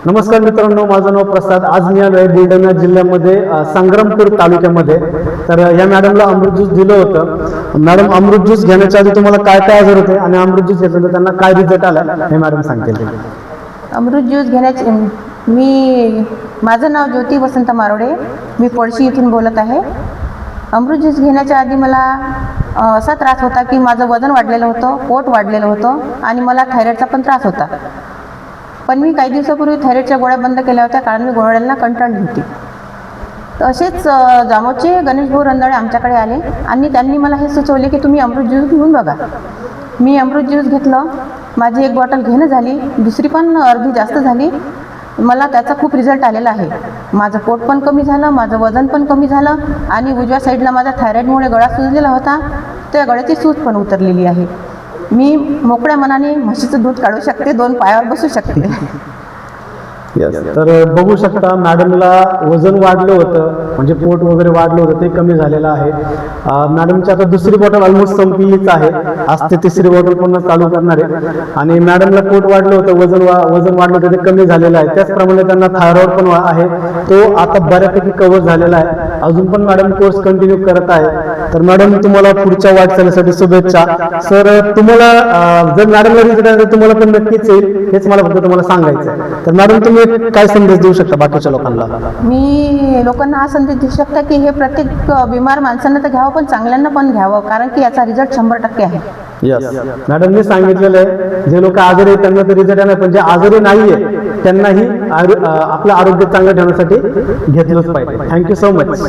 नमस्कार मित्रांनो, माझं नाव प्रसाद. आज मी आलोय बुलढाणा जिल्ह्यामध्ये संग्रामपूर तालुक्यामध्ये. तर या मॅडमला अमृत ज्यूस दिलं होतं. मॅडम, अमृत ज्यूस घेण्याच्या आधी तुम्हाला काय काय आजार होते आणि अमृत ज्यूस घेतल्यानंतर त्यांना काय रिझल्ट आला हे मॅडम सांगतील. अमृत ज्यूस घेण्याचे माझं नाव ज्योती वसंत मारोडे, मी पळशी इथून बोलत आहे. अमृत ज्यूस घेण्याच्या आधी मला असा त्रास होता की माझं वजन वाढलेलं होतं, पोट वाढलेलं होतं आणि मला थायरॉईडचा पण त्रास होता. पण मी काही दिवसापूर्वी थायरॉईडच्या गोळ्या बंद केल्या होत्या, कारण मी गोळ्यांना कंटाळली होती. तर असेच जामोदचे गणेश भाऊ रंधाळे आमच्याकडे आले आणि त्यांनी मला हे सुचवले की तुम्ही अमृत ज्यूस घेऊन बघा. मी अमृत ज्यूस घेतलं. माझी एक बॉटल घेणं झाली, दुसरी पण अर्धी जास्त झाली. मला त्याचा खूप रिझल्ट आलेला आहे. माझं पोट पण कमी झालं, माझं वजन पण कमी झालं आणि उजव्या साईडला माझा थायरॉईडमुळे गळा सुजलेला होता, त्या गळ्याची सूज पण उतरलेली आहे. मी मोकळ्या मनाने म्हशीचं दूध काढू शकते, 2 पायावर बसू शकते. तर बघू शकता, मॅडमला वजन वाढलं होतं, म्हणजे पोट वगैरे वाढलं होतं, ते कमी झालेलं आहे. मॅडमची आता दुसरी बॉटल ऑलमोस्ट संपलीच आहे. आज ते तिसरी बॉटल पुन्हा चालू करणार आहे. आणि मॅडमला पोट वाढलं होतं, वजन वाढलं होतं, ते कमी झालेलं आहे. त्याचप्रमाणे त्यांना थायरॉइड पण आहे, तो आता बऱ्यापैकी कव्हर झालेला आहे. अजून पण मॅडम कोर्स कंटिन्यू करत आहे. तर मॅडम, तुम्हाला पुढच्या वाटचालीसाठी शुभेच्छा. सर, तुम्हाला जर मॅडमला रिझल्ट आला तर तुम्हाला पण नक्कीच येईल, हेच मला फक्त तुम्हाला सांगायचं आहे. तर मॅडम, तुम्ही काय संदेश देऊ शकता बाकीच्या लोकांना? मी लोकांना हा संदेश देऊ शकता की हे प्रत्येक बिमार माणसांना तर घ्यावं, पण चांगल्यांना पण घ्यावं, कारण की याचा रिझल्ट 100% आहे. यस, मॅडमने सांगितलेलं आहे, जे लोक आजारी आहेत त्यांना तर रिझल्ट नाही, पण जे आजारी नाहीये त्यांनाही आपलं आरोग्य चांगलं ठेवण्यासाठी घेतलंच पाहिजे. Thank you so much.